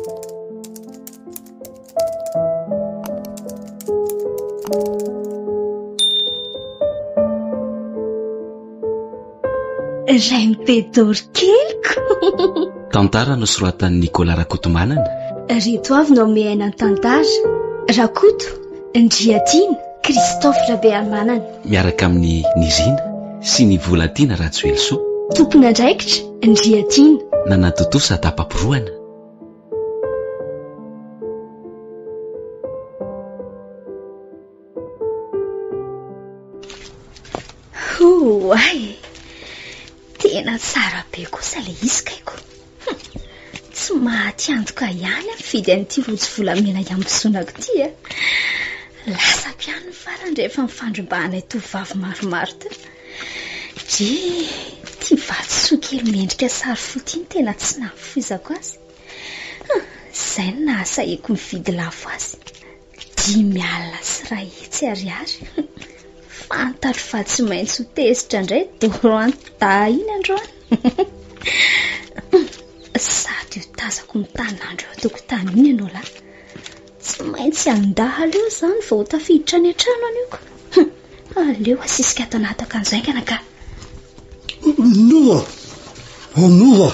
Ray mipedoro keliko. Tantara nosoratan'i Nicolas Rakotomanana. Reto avy no miaina ny tantara. Rakoto, Ndriatiana, Christophe Rabeamanana. Miaraka amin'ny Nizina sy ny Volatiana Ratsoelso. Tompona andraikitra, Ndriatiana. Nanatotosa tapaporoana. Ay, tena tsara be kosa le iskaiko. Tsy mahaty antoka ihany mifidy an'ity rojo volamena iambosonako ity. Lasa piano farany rehefa mifandrom-bahanay tovovavy maromaro ty. Ty vatosoa kely mendrika sary foty iny tena tsy nahafizako azy. Izay no nahasahiko mividy lafo azy. 5 alina sy 2 hetsy ariary. Fantaro fa tsy maintsy ho tesitra indray Doroanta iny androany. Sady ho tazako mitanandro eo tokotany iny ianao lahy. Tsy maintsy andahalo eo izany vao ho tafiditra any an-trano aniko. Aleo asisika ato anaty akanjoaingana ka. Nova,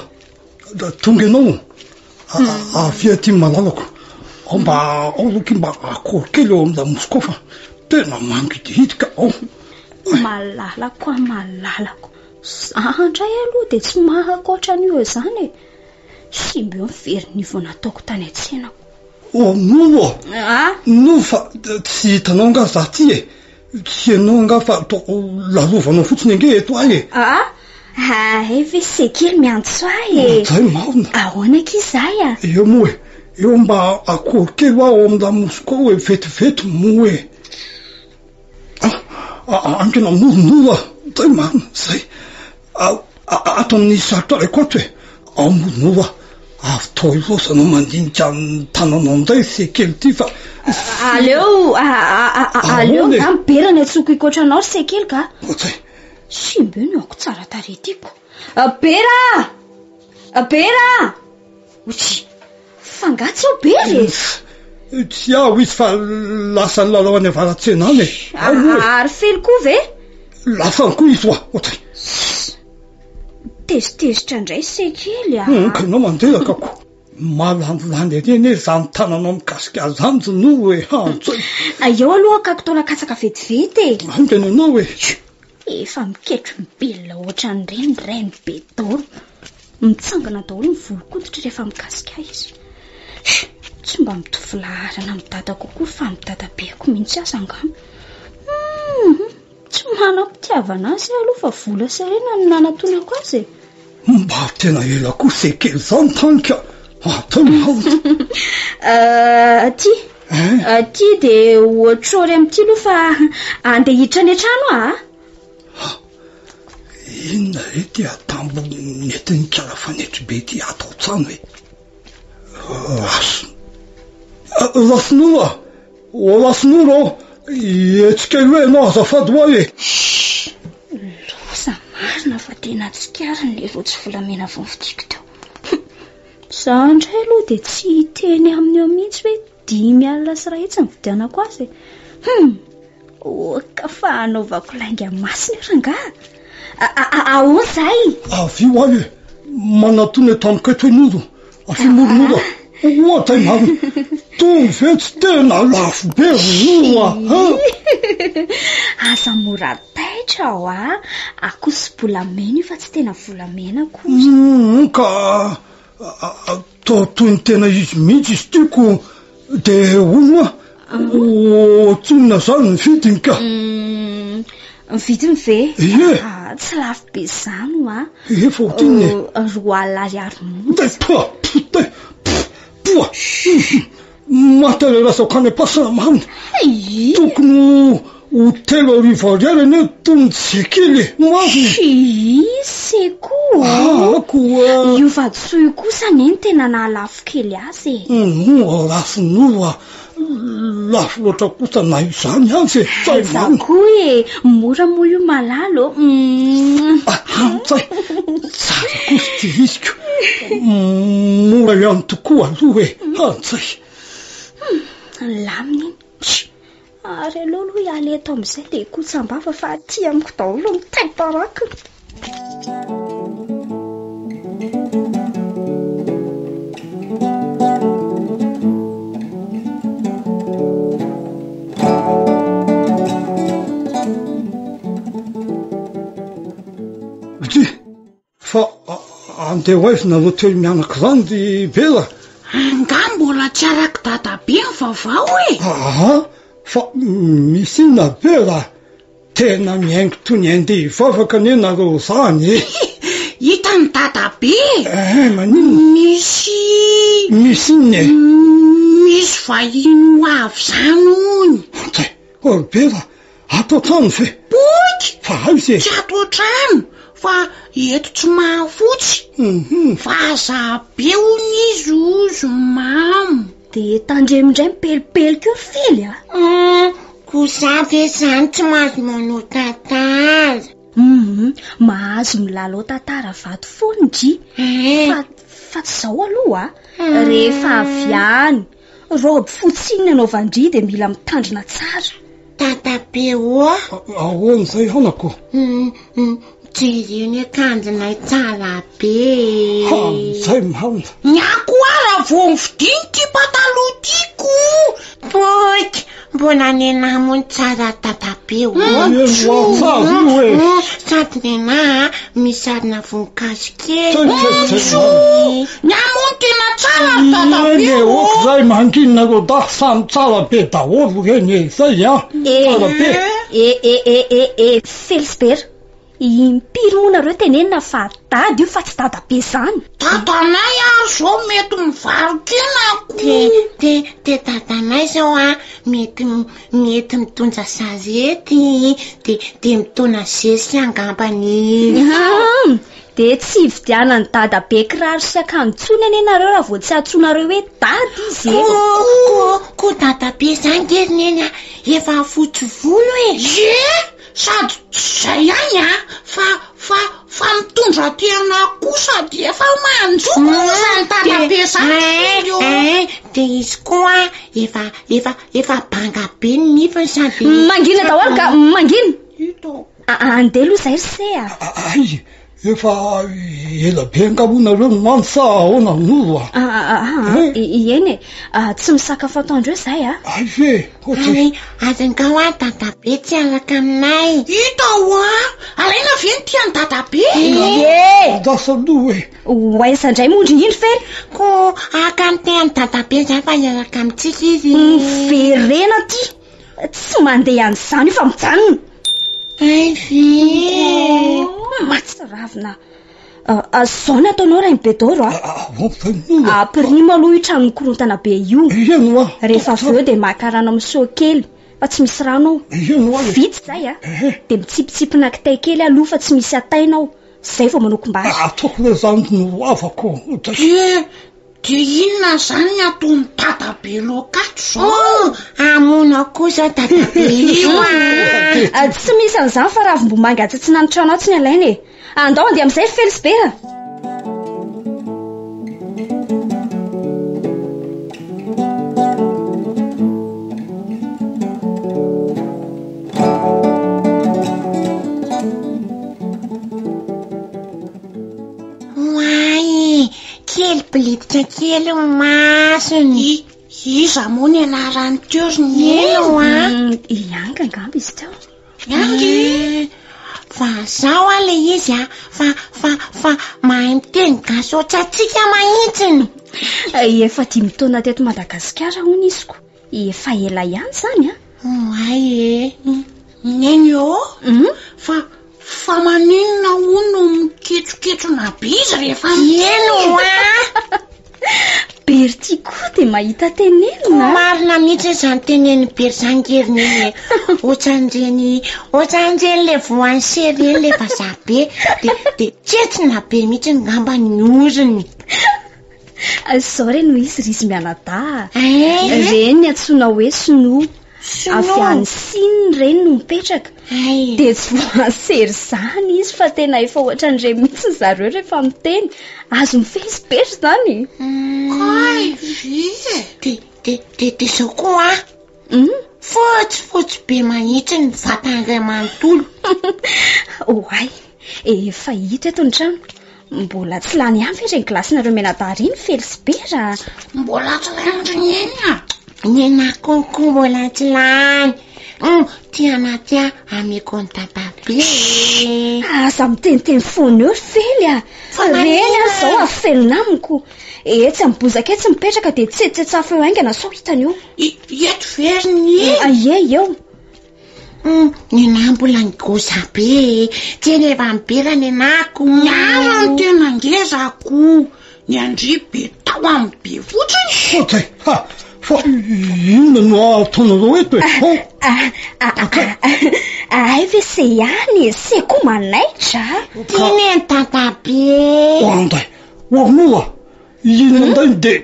tonga ianao. Avy aty malalako. Mba aoloky mba akory kely eo amin'izay mosiko fa tena mangidihitika ao. Malalako. Andray aloha dia tsy mahakoatra an'io izany e. Simba eo miveriny vao nataoko tany an-tsena. No fa tsy hitanao nga za ty e. Tsy ianao nga fa lalovanao fotsiny ange eto ahy e. Ve sekely miantso ahy e. Zay marina. Ahoana k'izay a? Eo moa e. Eo mba akory kely ao amin'la mosiko ao e vetivety moa e. Ankena moronoro zay marina zay. Ato amin'ny sarotra ray koatra e. Ao moronoro avy tao io sanao mandinika ny tananao amin'izay sekely ty fa aleo nga miberana atsoko ikoatranao sekely ka. Zay. Simba eo ny ako tsara taretiko. Bera! Otsy, fangatsy ao bery e. Tsy aho izy fa lasa ny lalao any avaratsena any e. Ary fely koa ve? Lasa koa izy oa. Otsy. Tezitezitra indray sekely a. Ka ianao mandelaka ko. Malandilany eny zany tananao mikasika zany no hoe hantsy. Eo aloha kako taona katsaka vetivety e. Ankena ianao hoe. Efa miketro mibelona ohatran'ireny rainy be doro. Mitsangana daholo ny volo-koditra rehefa mikasika izy. Tsy mba mitovy laharana amin'ny dada kokoa fa amin'ny dada beako mihitsy aza angamba. Tsy manam-pitiavana azy aloha fa vola serena no nanatonako azy. Mba tena ela koa sekely zany tanika. Ty dia ohatrory amin'ity aloha fa andeha hiditra any an-trano a? Inona re ty atambo nety ny karafanetry be ty atao tsano e. Lasonoro etsika io enao azafady hoa e. Losa marina fa tena tsikarany le rojo volamena vonfotiko teo. Za indray aloha dia tsy teny aminy eo mihitsy hoe 5 alina sy 2 hetsy nividianako azy. Oka fa anaovako lainga masina rangaha. Ahoana zay? Avy io ahy e. Manatony tamiko eto enoro. Afy moronoro. Ohatay marina. Tovetsy tena lafo be roa. Asa mora taitra ao a. Akoso volamena io fa tsy tena volamena koa. Ka toy ny tena izy mihitsy izy tiako dia hono a. Tsonina zany ny vidiny ka. Vidiny ve? Ie. Tsy lafo be izany a. Efa otiny e. 2 alina ariary monja. Mahaterera sao kany pasana marina. Tokony hotelo arivo ariary ane tony sekely i sekoa koa io vadisoa io kosa neny tena nahalafo kely azy rafin'olo lafo loatra kosa na izany azy za koa e mora moa io malalo tsay tsara kosa ty iziko mora ihany tokoa aloha e antsay lamina iny ary aloha aloha ialy eto amin'izay le kotsam-bava fa aty amiko daholo mitaiparaka fa andeha hoaizina hotely mianaka zany ry bela anga mbola tsy araka dadabe ny vaovao e fa misy inona bela tena miaingo toy ny andeha hivavaka anie nareo zany e hita ny dadabe manino misy inona misy vahino avy zany ony oy bela atao trano fe boky fa aizy tsy atao trano fa eto tsy mahafotsy fa zabe ony izy ozo mamo de tandremindray mipelipely keo fely kosa ve zany tsy mahazo manao tantara mahazo milalao tantara vato foany dy fa tsy zao aloha rehefa avy any roby fotsiny anaovandry de mila mitandrina tsara dadabe oa ahoan'izay anako jereny akanjonay tsara be zay mahona nyako ara vo mividiny ty pataloha tiako boky mbona nenamony tsara dadabe sady nena misarina voninkazo kely nyamony tena tsara dadabe zay manginonareo da samy tsara be daholo reny zay tsara be Felisbera impiry moa nareo tenenina fa dady io fa tsy dadabe zany dadanay ary zao mety mivarokenako de dadanay zao mety mitondra sarety de mitona zesy angambany de tsy vidianany dadabe kiraro sy akanjontsony ane nareo raha vo tsy atsonareo hoe dady izy ko dadabe zany gerineny efa fotsy volo sady zay any fa mitondra tena kosa de efa manjoko zany dadabe zany de izy koa efa banga be ny nifiny sady mangina daholo ka mangina andeha aloha zay ry efa ela be angamonareo nomano sa ahoana noro eny tsy misakafo ataondreo zay ay ve azangao dadabe tsy araka aminay hita alaina ve ny tiany dadabe dasa aloha hoaizandray mondry iny fely ko aka ny teany dadabe zay fa iaraka amitsika izy verena ty tsy mandeha an'izany io fa mijanona ay ve matsy ravina zao ny ataonao raha mibedoro aprimo aloha io trano mikorontana be io rehefa avy eo de makarano amin'ny so kely fa tsy misy rano ao vitsy zay de mitsipitsipina kitay kely aloha fa tsy misy atainao zay vao manokom-bary ataoko le zany no avako de inona zany ny ataony dadabe lokato zao amona kosa dadabe io tsy misy an'izany fa raha vombo mangatsatsina ny trano ao tsy ny alaina andao andeha amin'izay Felisbera kely politika kely masony iza moa ny anarany teo ny elo ianga angamba izy teo fa zao le izy fa mahay miteny gasy ohatsatsika mahitsiny efa 10 taona teto Madagasikara hono iziko efa ela ihany zany ay neny fa maninona hono miketroketro na be izy rehefa Berty koa dia mahita tenenina. Marina mihitsy izany teneny berzangeriny ohatran'ireny le voan'ny sery eny le vazaha be dia tsetsina be mihitsy ngamba ny oriny. Zao reny no izy ry izy mianada. Reny antsoina hoe sinoa. Avy any Siny reny no mipetraka. Dia tsy voasery izany izy fa tena efa ohatran'ireny mihitsy zareo rehefa miteny. Azo mifezipezy izany. Dia izao koa fotsifotsy be mahitsy ny vatan'iray manontolo. Oay, efa hita eto ny trano. Mbola tsy lany ampy ireny gilasinareo mianadary iny felisipera. Mbola tsy lany eny a. Nena kokoa mbola tsy lany. Tia ameko ny tatabe. Aza miteniteny foana eo fely a. Reny zao afelona amiko. Tsy mibozaka tsy mipetraka dia tsetsetsafo eo aingana sao hitany eo. Eto veriny eo. Nena mbola ny goza be. Teny efa mibera nenako. Nyara ny tena ngezako. Ny andry be tao amin'ny be fotsiny. Fa inona no ataonareo eto e? Ay ve se ihany, se koa manaitra. Teny ny tatabe. Anday, hoanoa. Inona indray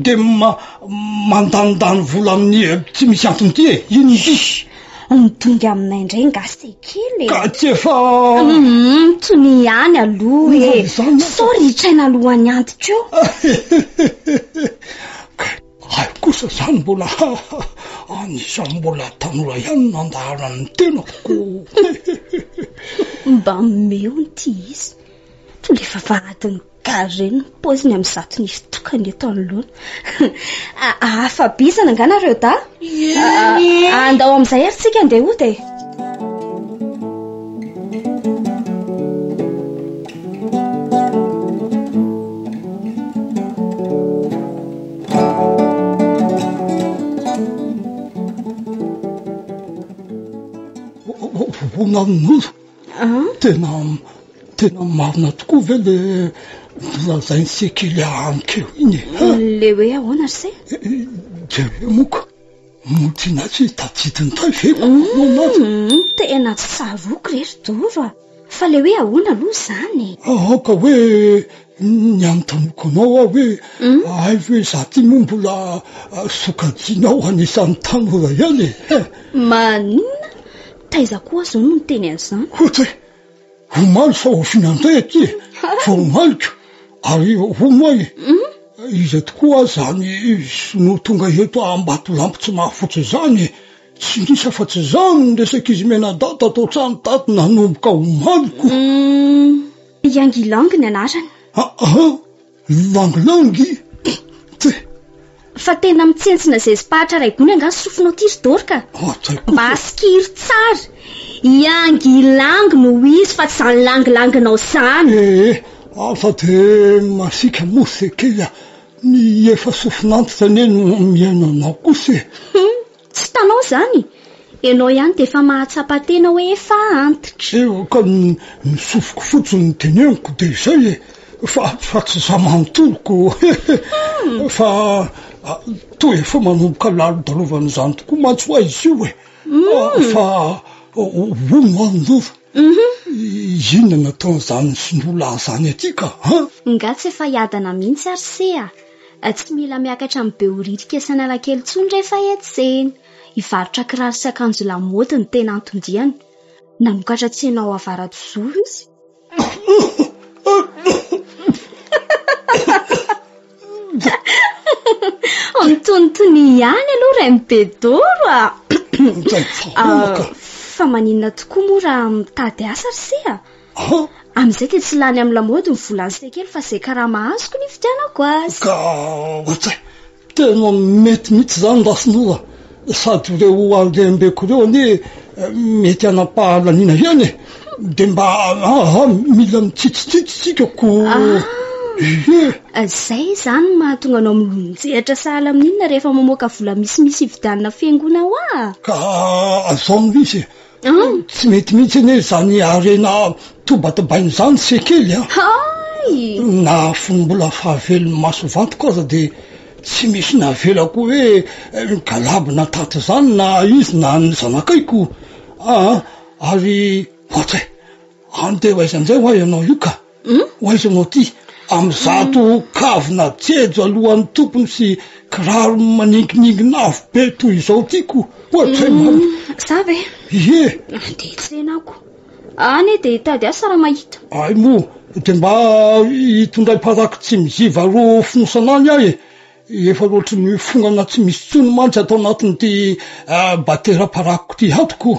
dia mandanindany vola amin'ny tsy misy antony ity e? Inona ity? Mitonga aminay indray ngase kely. Ka tsy efa... Tony ihany aloha e. Sao ritraina alohan'ny antoko eo. Ay kosa izany mbola anisany mbola tanora ihany nandaharany tenako. Mba meo ity izy. Tonga efa varadiny gareny poziny amin'ny zatony fitokany eto anoloana. Afabizana anganareo da? Andao amin'izay eritsika andeha ody e. Vonan'olo tena marina tokoa ve le lazainy sekely ankeo iny le hoe ahoana se? Jereo moka motinatry tadidiny tay veko tena tsy saroko rery doro a fa le hoe ahoana aloha izany ka hoe ny anotanoko anao a hoe ay hoe za ty moa mbola sokajianao anisan'ny tanora ihany maninona taiza koa zao no miteny an'izany ohatry omaly fa ho finanday aty fa omaliko ary omoay izy tokoa zany no tonga eto ambato lampo tsy mahafotsy zany tsy nisy afa-tsy zany nresaka izy menadata atao trano tato nanomboka omaliko Yangilangy ny anarany langilangy fa tena mitsentsina zay zipahatra ray gony angano sofinao tiry dorika mba asikiry tsara Yangilangy no izy fa tsy zany langilanginao zany fa de masika mosy kely ny efa sofinantitra ny eny miainanao kosa tsy tanao zany enao ihany de efa mahatsapa-tena hoe efa antitra ka nisofiko fotsiny ny teneniko de izay fa tsy za manontoloko fa to efa manomboka lalo-dalovana izany tokoa matso ho izy io fa ono anodova inona nataon'izany sinola zany aty ka nga tsy efa hiadana mihitsy ary sea tsy mila miakatra amin'ny beoritrika sanalakely tsony rehefa etseny hivarotra kiraro sy akanjo lamody ny tena antondiany namokatra tsy enao avaradozoro izy antonotony ihany aloha ray mibedoro fa maninona tokoa moa raha mitady asa ry sea amin'izay dia tsy lany amin'ny lamody ny volany sekely fa zay karaha mahazoko ny fidianako azy ka ohatsy tena mety mihitsy zany rasinora sady reo alembeko reo ane mety anapahalaniana ihany de mba mila mitsitsitsitsikako zay zany mahatonga anao milonjehatra sahala amin'inona rehefa mamoaka vola misimisy hividanina fiangona ho ka azao misy tsy mety mihitsy ane zany arena tobatabainy zany sekely na fombola fahavelony maso vantoka aza de tsy misy navelako hoe galabo na taty zany na izy na ny zanakaiko ary ohatry andeha hoaizan'izay ho ianao io ka hoaizanao ty am'zato kavina jejo alohan'ny tompony sy kiraro maninginingina avo be toy izao tiako ohatry mamy za ve ie andeha tsenako any de hitady asa raha mahita ay mo de mba hitondray paraky tsy miziva ro fonosanany ahy efa loatry mifongana tsy misy tsony mantsy atao anatiny ty batera-parakiko ty hatoko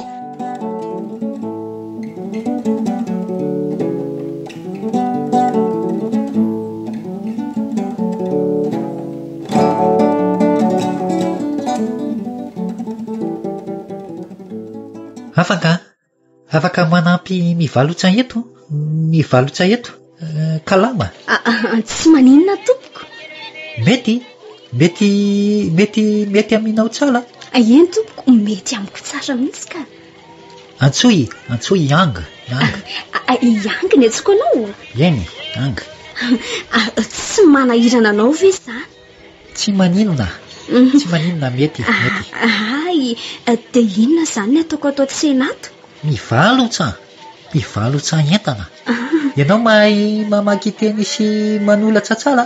afaka manampy mivalotsa eto kalama tsy maninona tompoko mety aminao tsala eny tompoko mety amiko tsara mihitsy ka antsoy yanga yanginy atsoko anao eny yanga tsy manahirana anao ve zany tsy maninona mety ay de inona zany ataoko atao tsenato mivalotsa entana ianao mahay mamaky teny sy manolatra tsala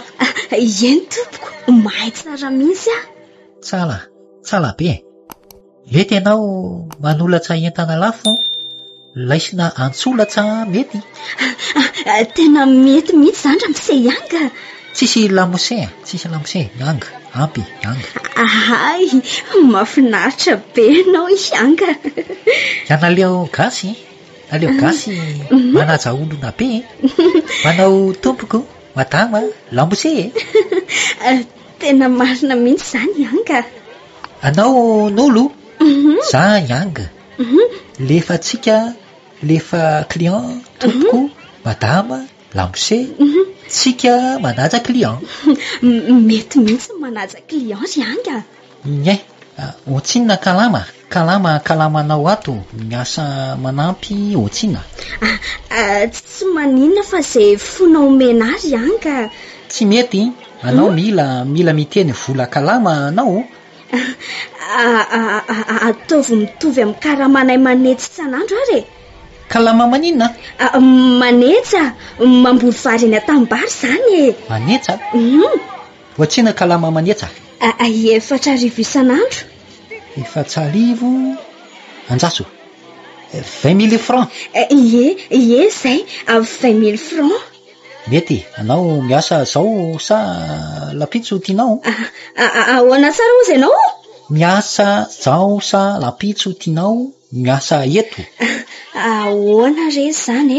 eny tompoko mahay tsara mihitsy tsala be mety ianao manolatra entana lafo laisina antsolatra mety tena mety mihitsy zany raha mise yanga tsisy lamose yanga ampy yanga ay mafinaritra be anao yanga aleo gasy manaja olona be manao tompoko madama lamose tena marina mihitsy zany yanga anao nolo za yanga lefa client tompoko madama lamose tsika manaja client mety mihitsy manaja client yanga otsinna kalamanao ato miasa manampy otsinna tsy maninona fa zay fonao menazy yanga tsy mety anao mila miteny vola kalama anao ataovy mitovy amin'ny karamanay manetsy sanandro ary kalama maninona manetsa mamboly vary eny atambary zany manetsa ohatsina kalama manetsa 4 isanandro 4 anjaso 20 000 francs ie zay 20 000 francs mety anao miasa zao sa lapitso tianao ahoana tsara ozy ianao miasa zao sa lapitso tianao miasa eto ahoana re zany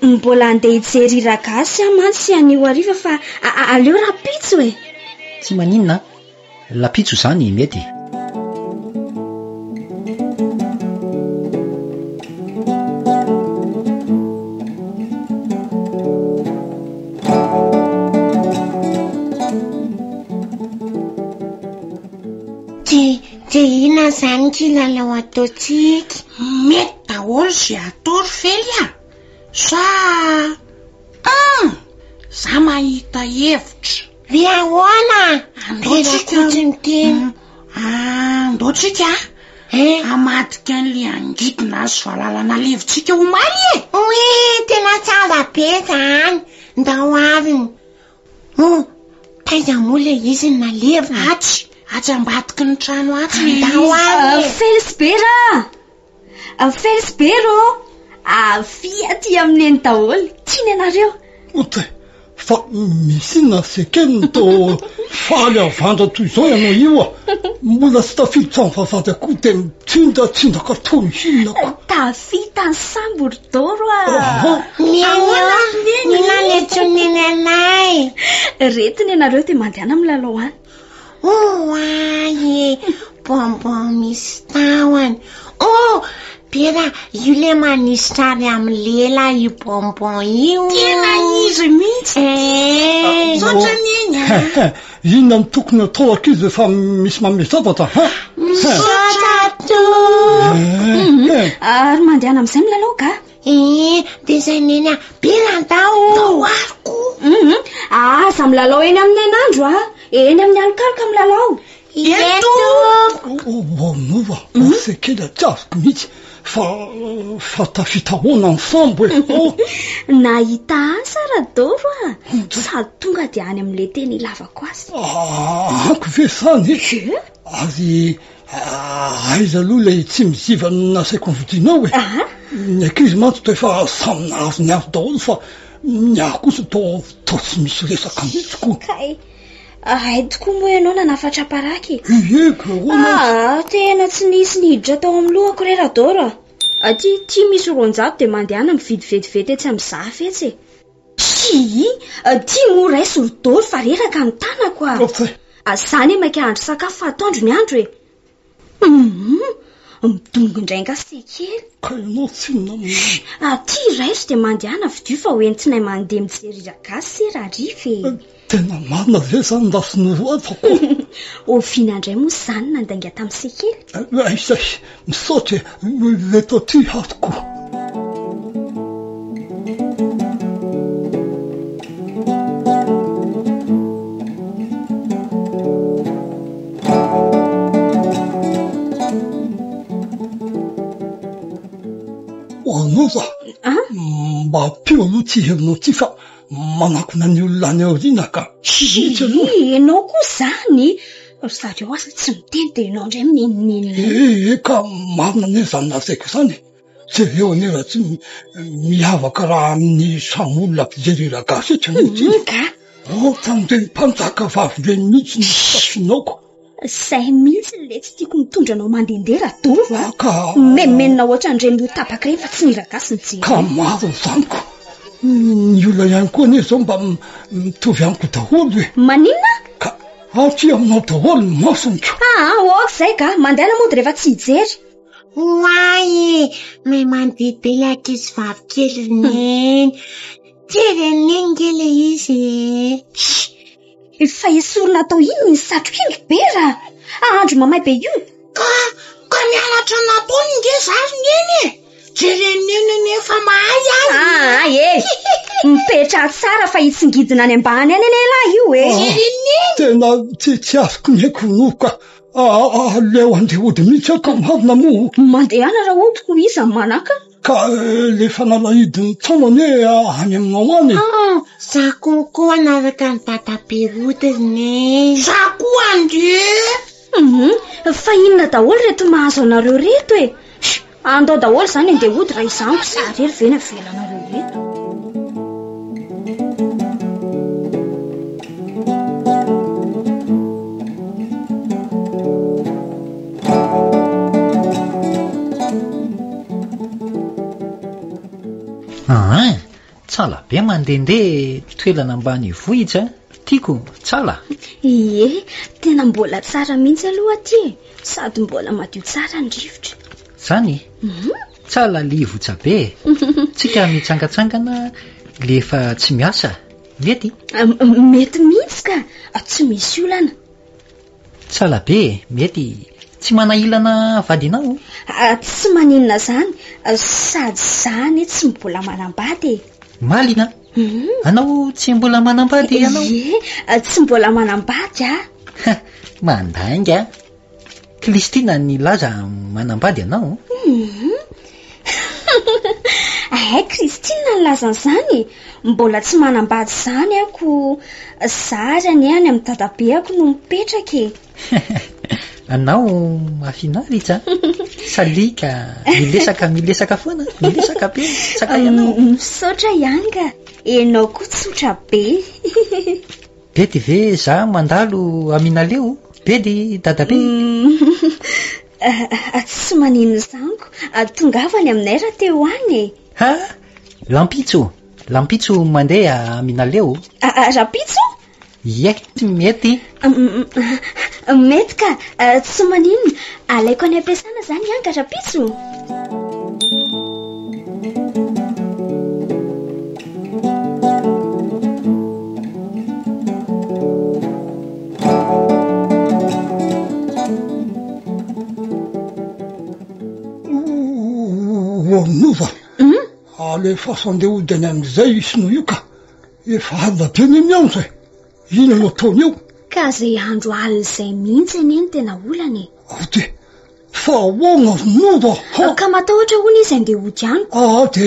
mbola andeha hijery ragasy mantsy anio ariva fa aleo rapitso tsy maninona lapitso zany mety de ina zany kilalao ataotsika mety daholo zay atao fely sa za mahita hevitra ve ahoana andotsika amadika an'le angidina azo valalana levotsika ho maly oe tena tsara be zany ndao aviny taiza moa le izy na levo atsy ambadiky ny trano atsy Felisbero afia ty amin'ny eny daholo tiany anareo fa misy na sekeny to faly avandra toy izao ianao io mbola tsy tafily trano vavady akoho de mitsindraka toy hinako tafita ny samboridoro milaletsoneny anay retiny ianareo de mandehana amin'ny lalao any ay bonbon misy tahony bera io le manisitra ary amin'ny lela io bonbon io tena izy mihitsy sotrany inona ny tokony atao akizy efa misy mamesavatra misotrato ary mandehana amin'izay milalao ka de zay neny bera tao ariko aza milalao eny amin'ny anandro eny amin'ny alokaloka amin'ny lalao. Eto Nova, c'est kely tsy azoko mihitsy fa tafitahoana ny sambo Nahita asa radoro sady tonga dia any amin'ilay teny ilavako azy. Anko ve sany ary aiza aloha lay tsy miziva nasaiko nyvidinao ny ankizy mantsy to efa samy nahazo ny azo daholo fa ny ahy kosa tao tsy misy resaka mihitsy koa. Kay ay tokoa moa ianao nanafatra paraky. Tena tsy nisy niditra tao amin'ny lohako re radoro. Ty misy ronjato dia mandehana mividy vetivety etsy amin'ny zafy etsy. Ty mora isy rodoro fa reraka ny tanako zany maika andro sakafo fa atoandro ny andro midongo indray ngasekely. Ka ianao tsy ty raiso dia mandehana vidio fa hoentsinay mandeha mijery ragasy se rarify. Tena marina ve zany nda sy novoatako. Ovina indray moa zany nandainga tamin'ny sekely. Izay misaotra leto ty hatoko. Nova mba pio aloha ty hevinao ty fa manakona ny olona any aoriana ka enao koa zany zareo asa tsy miteny dia enao indray minininy. Ka marina ane zany nasaiko zany jereo ane raha tsy miavaka raha amin'ny samy olona ampijery ragasy etra ka tamindreny mpanjaka vavy reny mihitsy ny sasinaoko. Zay mihitsy le tsy tiako mitondra anao mandehandeha radoro memenina ohatran'ireny ho tapaka ireny fa tsy ny ragasy ny jery. Ka maro zaniko ny olona ihany koa ane zao mba mitovy amiko daholo maninona ka atria aminao daholo ny masonko. Ok zay ka mandehana moa dia rehefa tsy hijery. Oay may mandidy be le ankizy vavy kely reny jereneny ngele izy fa esorina atao iny ny satrokingy be raha andro mamay be io ka mialatra nataony nge zariny eny jereneny nefa mahay azy mipetra tsara fa hitsingidina any ambany any ane lahy io tena tsy azoko ny haiko noka leo andeha ody mihitsy ako marina moa mandehana raha odiko iza manaka ka le fanalahidiny tsaonane any aminao any za kokoa anaraka ny dataperotiny za koa ande fa inona daholo reto mahazo anareo reto andao daholo zany andeha ody raha izaniko sarery vena velanareo reto. Tsala be mandehandeha toelana ambany vohitra tiako tsala. Tena mbola tsara mihitsy aloha aty sady mbola madio tsara ny rivotra zany tsala livotra be tsika mitsangatsangana lefa tsy miasa mety mihitsy ka tsy misy olana tsala be mety tsy manahilana vadinao tsy maninona zany sady zany tsy mbola manambady malina anao tsy mbola manambady ianao tsy mbola manambady mandainga Kristina ny laza manambady anao Kristina ny lazan'izany mbola tsy manambady zany ako zarany any amin'ny dadabe ako no mipetraka anao mafinaritra salika milesaka foana milesaka be saka ianao misaotra ihany ka enao koa tsotra be bedy ve za mandalo aminaleo bedy dadabe tsy manino zaniko tongavany aminay raha teo any lampitso mandeha aminaleo rapitso tsy mety mety ka tsy maninona alaiko any ampiasana zany ihany ka rapitso nova le fasandehodany am'izay isino io ka efa alina be ny miano zay ino anao taony eo ka zay andro alina izay mihitsy eny tena olana de fa ahoana nova ka matahotra hoana izy andeha hody aniko de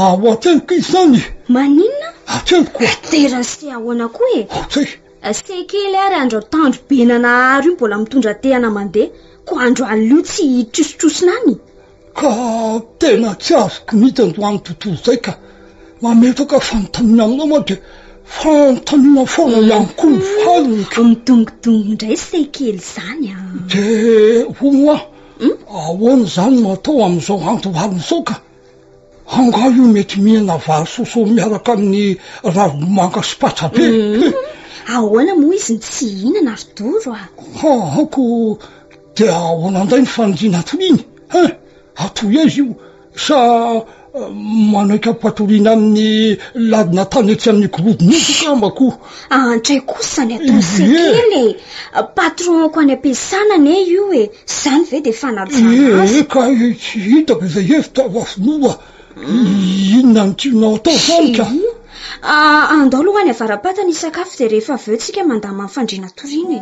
ao ateko izy zany maninona ateko tera sy ahoana koa sy kely ary andro tandro benana ary io mbola mitondra tehana mandeha ko andro alina io tsy trosotrosona any ka tena tsy azoko mity androany tontolo zay ka mametaka fanontaniana aminao moa de fanontaniana foana ihany koa ny valiny mitongotongo indray sy kely zany de hono ahoana zany matao amin'izao andro alina zao ka anga io mety mihana vary soso miaraka amin'ny ravimanga sy patsabe ahoana moa izy tsy hinana ary doro ako de ahoana indray ny fanodina atoriany atoy izy io sa manaika patoriana amin'ny ladina tany etsy amin'ny gorodon'io kambako antray kosa ny atao sekely patron-ko any ampiasana ne io zany ve de fanajana ka tsy hitako izay hevitra vafinova inona ny tianao atao zany ka andao aloha any avarapatana isakafo de rehefa aveo tsika mandama amin'ny fandriana toriana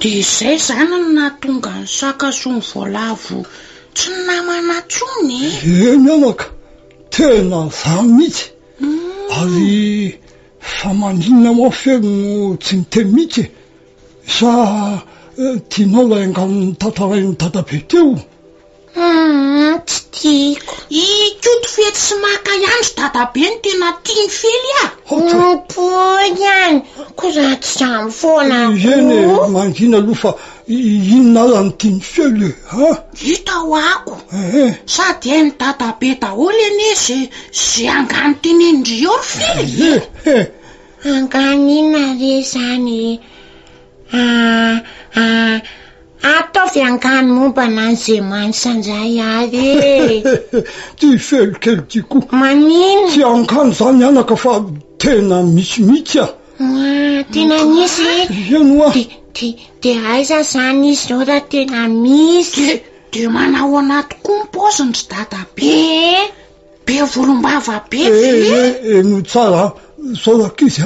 de zay zany no nahatonga ny saka sy ny voalavo tsy namana tsony eny anaka tena zany mihitsy ary fa maninona moa ferino tsy miteny mihitsy sa tianao lay angan'ny tantarain'ny dadabe teo tsy tiako ikoto fety sy maka ihany sy dadabe ny tena tiany fely poiany ko raha tsy samy foana eny mangina aloha fa inona ala ny tiany fely hita ho ako sady ny dadabe daholo eny zay angano teny endriory fely anganina re zany ataovy angano mombana an'izay manisanjay ary ty felo kely tiako manino tsy angano zany anaka fa tena misymitsy tena misy enoa de aiza zany izy zao raha tena misy de manao anaty kompoziny ry dadabe be volombava be eno tsara zao rakizy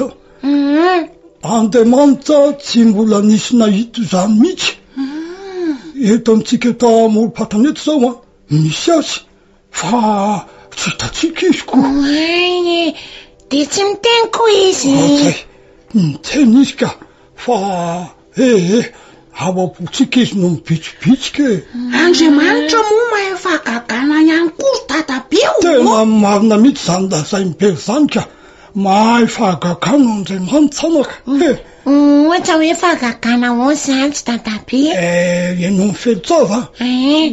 andeamanitra tsy mbola nisy nahito zany mihitsy eto amintsika eto amolo-patana eto zao misy azy fa tsy hitatsika izy ko de tsy miteny koa izy miteny izy ka fa ao apotsika izy no mibitsibitsika Andriamanitra moa maefa gagana ihany koa dadabe tena marina mihitsy zany da zay mibery zany ka mahay fahagagana Andriamanitra anaka ohatra hoe fahagagana ao zany tsy dadabe eno mifely tsara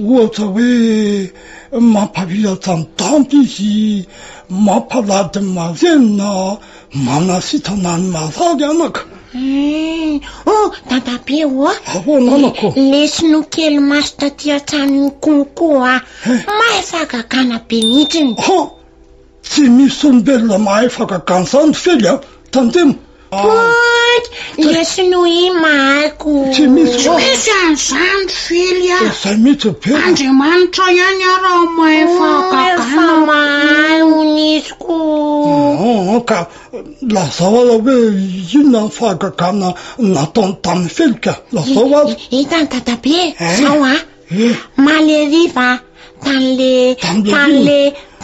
ohatra hoe mampavilatra ny tanty izy mampalady ny marenina manasitana ny marary anaka dadabe ahoananako lesino kely maso taty an-trano konkoa mahay fahagagana be mihitsiny tsy misy olombelona mahay fahagagana zany fely tandemo lesino i mahako tsy misy an'izany fely zay mihitsy be Andriamanitra ihany raha mahay fahagagana mahay honisy ko ka lazao ala hoe inona ny fahagagana nataony tamin'ny fely ka lazao azy hitany dadabe zao maleriva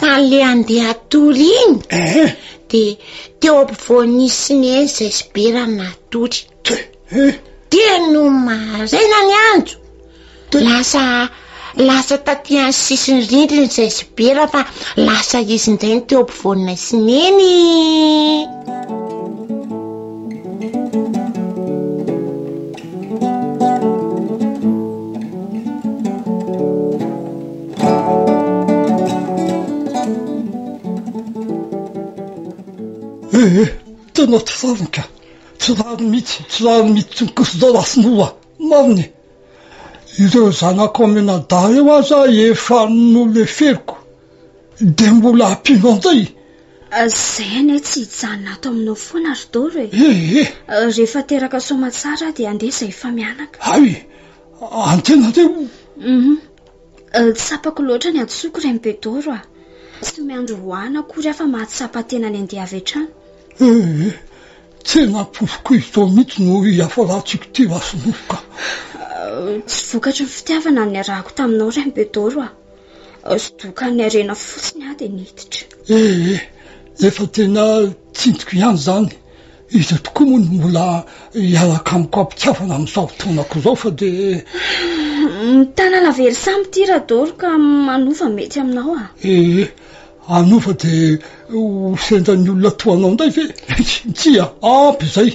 tanle andeha tory iny de teo ampovoanisiny eny zay siberana tory teno maraina ny andro lasa taty any sisiny rindriny zay sibera fa lasa izy indray ny teo ampovoanina isiny eny tena tsy rariny ka tsy rariny mihitsy tsy mikoso zao lasinoa mariny ireo zanako amenada eo aza efa no le feriko de mbola ampino an'izay Zay ane tsy hijanona ato aminao foana ry Doro e. Rehefa teraka soma tsara dia andeha izay efa mianaka. Hay, antena teo. Tsapako loatra ny atsoko Rembe Doro a. Tsy miandro hoana akory afa mahatsapa tena ny andeha avy hatrany. Tsy nampofoko izy tao mihitsy no hiafaratsiko ty vasonofoka. Tsy vokatry ny fitiavana ny arahako taminao Rembe Doro a. Sodoka ny arena fotsiny aho dia niditra. Efa tena tsindiko ihany zany. Izy tokoa moa no mbola hiaraka amiko ampitiavana amin'izao fotoanako izao fa dia tanàna very samy ty Doro ka manova mety aminao a. Anova dia ho sendan'ny olona toanao ndray ve? Tsia, ampy izay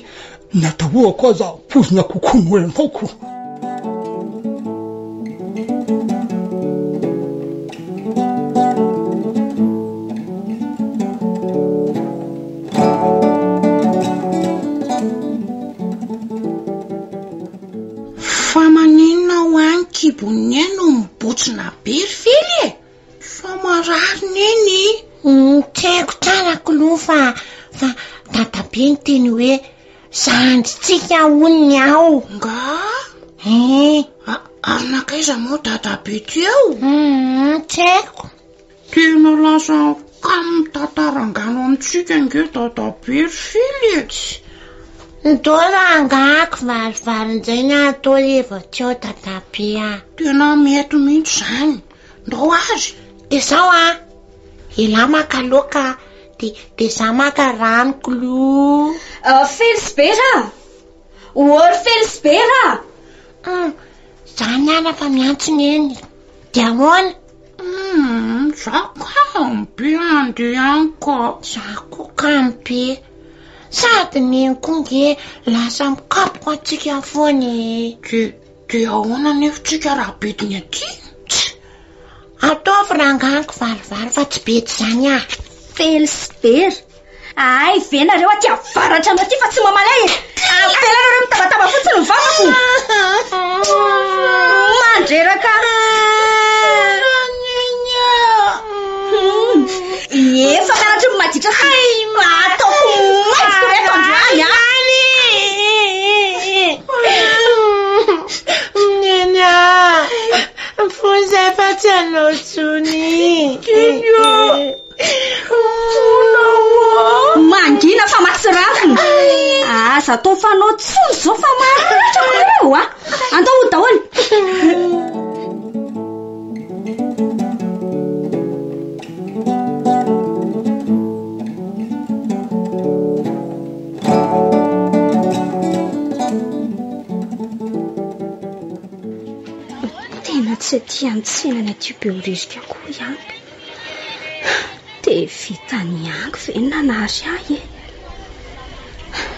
ny atahoako aza pozina kokoa no anaoko. Kiboniano mibotsina berifely e. Famarariny eny. Teko tsara kolofa fa tatabe ny teny hoe sandritsika olony aho. Nga? Anakaiza moa tatabe ty eo? Teko. Tena lasa kamo tatarangano amintsika nge tatabe berifely e. Ndora angako varivarin'izay ny atao rehefa teo tatabe. Tena mety mihitsy zany. Ndao azy. Dia zao ila maka loaka dia za maka rano kilo. Felisbera! Ory Felisbera! Zany ana fa miantsona eny. Dia ahoana? Za kambe andehanko. Za koa kambe. Sady ny konge lasa mikapoka antsika foany. Dia ahoana nefa tsika raha bediny aty? Ataovy ranganiko varivary fa tsy bety zany Felisbera. Ay, venareo aty avaratra anao aty fa tsy mamalay. Ampelareo mitabataba fotsiny ny vavako. Mandreraka. Efa mianatra maditra ataoko maitiko reto androany Nena, fozay fa tsy anao tsony. Mangina fa matsirafiny. Aza atao fanao tsony zao fa maritra koreo andao ho daholo. Tsy tiantsena ny aty be horirika koa ihany. Dia vita ny angy ve nanary ahy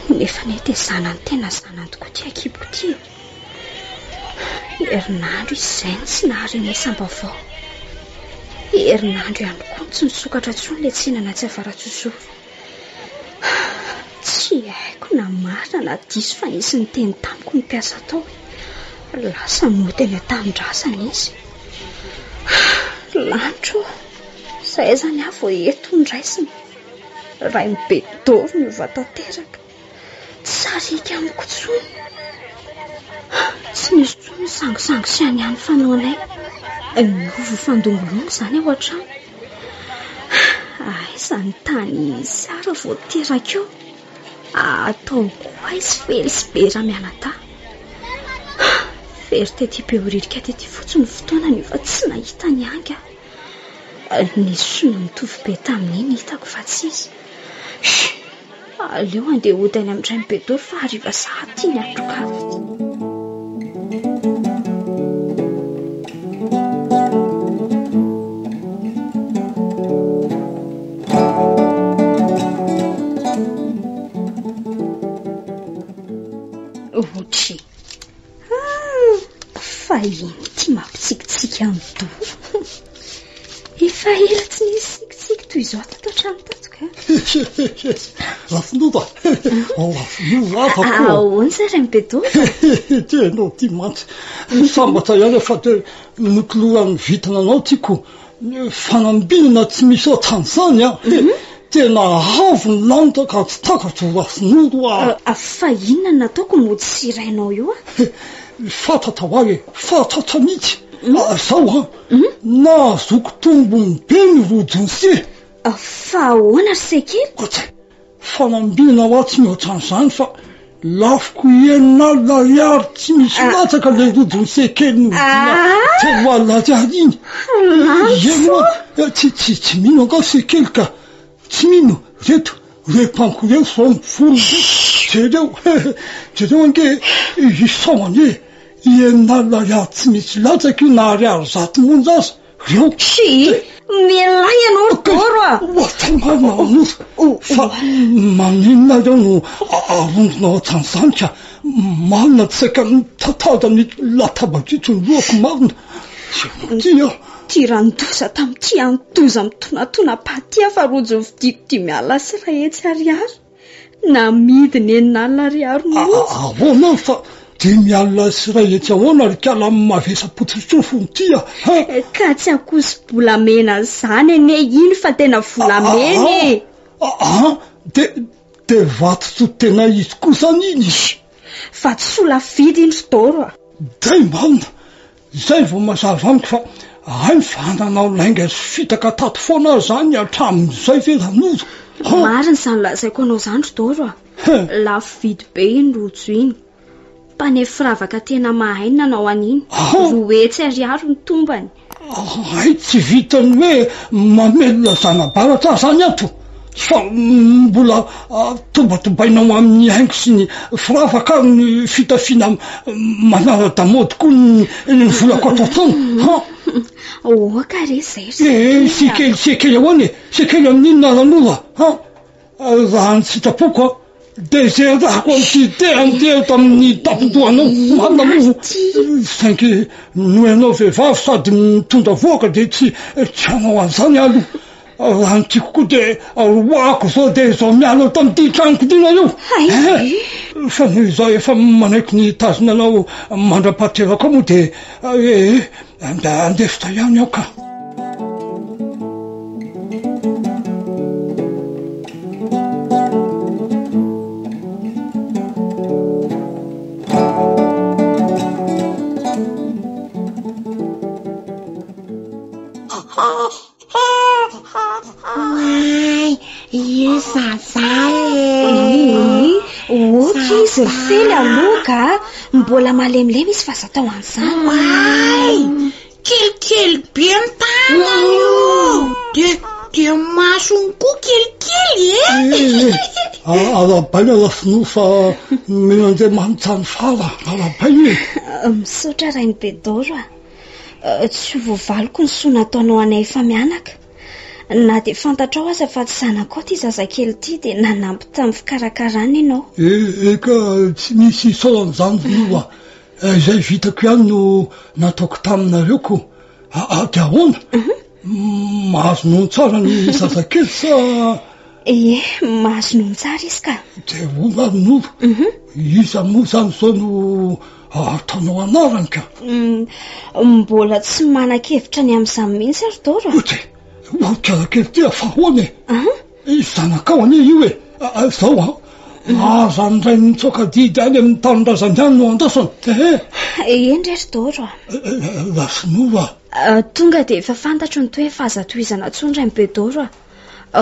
nefa nety zanany tena zanany tokoa ty akiboko ty. Herinandro izay tsy nahary ny sambavao. Herinandro ihany koa tsy nisokatra tsony le tsinana tsy avara-tsoso. Tsy haiko na marina na diso fa nisy ny teny tamiko ny mpiasa tao. Lasa moteny atanindrazana izy. Lantro izay zany avy eto ndraisiny. Rembe Doro ny vatanteraka. Tsarika amiko tsony. Tsy nisy tsony sangisangy sy any any fanaonay. Miova fandongolongo zany ao an-trano. Izany tany sara vao teraka eo. Ataoko aizy Felisbera mianata. Very tety be horirika tety fotsiny fotoana nefa tsy nahita ny anga. Nisy no mitovy be tamin'iny hitako fa tsy izy. Aleo andeha hodany amin'ny Rembe Doro fa hariva sahady ny atroka. Ohatra. Fa iny ty mampitsikitsiky amin'ny Doro. Efa ela tsy nisy sikitsiky toy izao tato an-trano tato ka. Lafinova. Lafinova afako. Ahoana sa Rembe Doro? Tenao ty mantsy. Sambatra ihany fa dia nokoloan'ny vitana anao tiako fanambinana tsy misy ohatran'izany tena avo ny lanitra ka tsy takatro rasinoro fa inona nataoko mo tsy irainao io fatatra hoe fatratra mihitsy zao na zoko tombony be ny rojonsy fa ahoana ry sekely otsy fanambina ho tsy mihoatran'izany fa lafiko enina iary tsy misy latsaka le rojony sekely ny tehoalazy ary iny enoa tsy mino angao sekely ka tsy mino reto repanko reo sao mifolo jereo ange isaoany hoe enina iary tsy misy latsaka io na ariary zato monja azy reo milay ianao doro ohatanmarinaanoso fa maninona reo no arondrona ohatran'izany ka marina tsy saika tatada ny latabadritro ny lohako marina ty randoza tamin'ty antoza mitonatona-patya fa rojo ny vidiko ty miala sy rahetsy ariary na midiny enina ariary mihitsy ahoana fa de miala sy rahetsy ahoana ry kala mavesa-potsitrofony tya ka tsy akoso volamena zany ene iny fa tena volameny de vatotso tena izy kosany iny fa tsy sola vidy iny fodoro day marina zay vao mazava amiko fa ay vananao lainga sy fitaka tato foana zany atramin'izay veranoro mariny zany lazaiko anao zany fodoro lafo vidy be iny rojo iny pane firavaka tena mahaina nanao an'iny roetsy ariary ny tombany ay tsy vitany hoe mamelona zanabaratra zany ato fa mbola tombatobainao amin'ny haingo sy ny firavaka ny fitafiana manara-damody koa ny volako atrotona oka re zay sekely ahoany sekely amin'inona ranora raha ny sitrapoko de zay rahako am'ty tehandeha tamin'ny tapondohanao marina movo sainky noenao vehivavy sady mitondra voaka de tsy hanao an'izany aloha raha ny tiako koa de roako zao de zao miala tamin'ity traniko dina io fa noho izao efa manaiky ny tazonanao mandra-pahaterako moa de andefitra ihany aho ka izy fely aloka mbola malemilemy izy fa zatao an'izany kelikely be ny tanany io de masony koa kelikely arabaina lafino fa menandeha manitsany fara arabaina misaotra rainy be doro tsy vovaliko ny soa nataonao anay efa mianaka na de fantatrao aza fa tsy zanako ty zazakely ty de nanampy tamin'ny fikarakarana ianao eka tsy misy saoran'izany vinoa izay vitako ihany no nataoko taminareo ko de ahoana mahazo nohony tsara ny zazakely sa mahazo nohony tsara izy ka de onanynolo iza moa zany zao no ataonao anarany ka mbola tsy manan-kevitra ny amin'izany mihitsy ary doro karakely ty afahoany zanakao anie io zao azanyray nitsoka didy any amin'ny tanindrazany any no andasany endrery doro lasinoro tonga de efa fantatro ny toe fahazatoizana tsondray ny be doro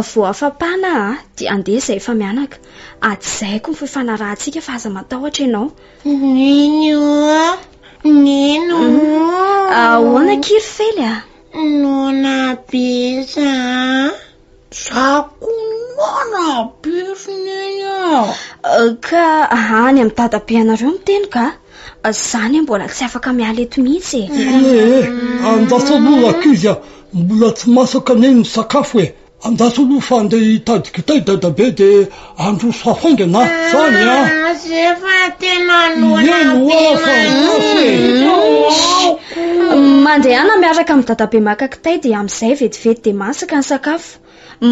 vo afapana dia andeha zay efa mianaka atyzaiko ny fofanarahantsika fa aza matahotra ianao nino ahoana kiry fely nona beza zako nona besnina ka any amin'ny dadabeanareo miteny ka zany mbola tsy afaka miala eto mihitsy andasoloha kizy mbola tsy masaka neny ny sakafo andasoloha fa andeha hitadikitay dadabe de androso hafainga na zany zefa tena nona mandehana miaraka amin'ny dadabe makakitay de amin'izay vetivety de masaka ny sakafo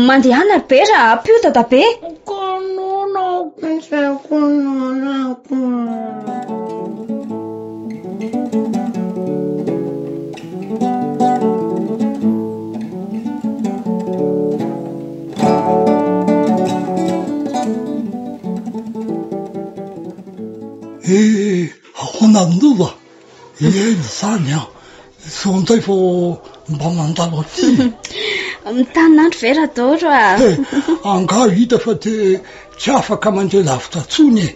mandehana be raha apio dadabe ahoana nova eny zany a sonday vao mba mandalo aty mitanandro vera doro a anga hita fa de tsy afaka mandeha lavitra tsony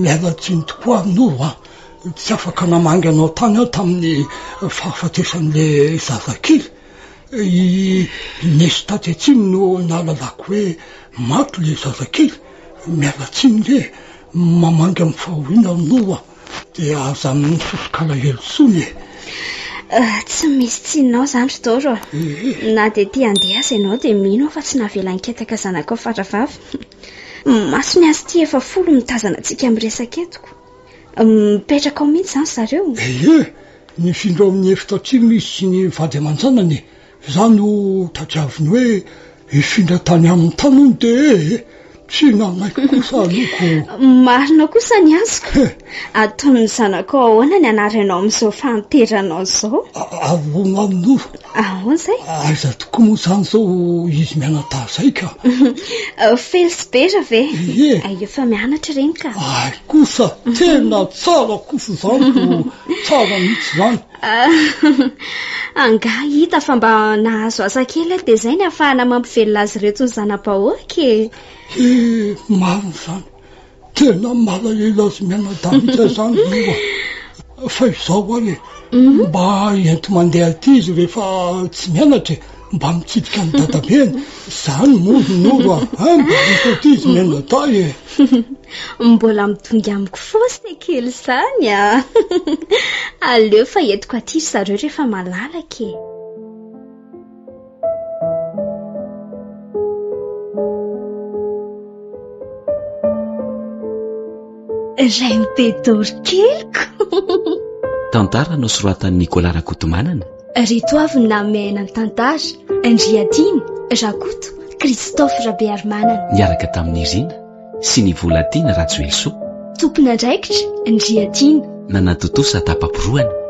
miala tsiny tokoa nova tsy afaka namangy anao tany aho tamin'ny fahafatesan'le zazakely nesy tady atsiny no nalalako hoe maty le zazakely miala tsiny le mamangy amin'ny fahoina nova de aza amin'ny sosokala helosony tsy misy tsinao zany doro na de ty andeha azy ianao de mino fa tsy navelan-ketaka zanakao faravavy masony azy ty 10 mitazana antsika miresaka etoko mipetraka ao mihitsy zany zareo nifindro amin'ny efitra atsimo izy sy ny vady aman-janany za no tadiaviny hoe ifindra tany amin'ny tanony de tsy nanaiko kosa aloko marina kosa ny azoko ataon'ny zanakao ahoana ny anaranao amin'izao fanteranao zao avonano ahoana zay aiza tokoa moa zany zao izy mianata zay ka felisibera ve efa mianatra reny ka ay kosa tena tsara kosa zany tsara mihitsy zany anga hita fa mba nahazo asa kely de zay ny ahafahana mampivelona azy reto ny zanam-bahoaka marina zany tena malaela azy mianadavitra zany ioa fa izao ary mba ento mandeha aty izy rehefa tsy mianatra mba mitsidika ny dadabeny zany mononova mba ety izy mianata mbola mitonga amiko fosy kely zany a aleo fa entiko aty zareo rehefa malalaka ray mipedoro keliko tantara no soratan'ny Nicolas Rakotomanana reto avy namena ny tantara Andriadiny Rakoto Christophe Rabearmanana niaraka tamin'ny Irina sy ny Voladina Ratsoelso tompona andraikitra Andriadiny nanatotosa tapapiroana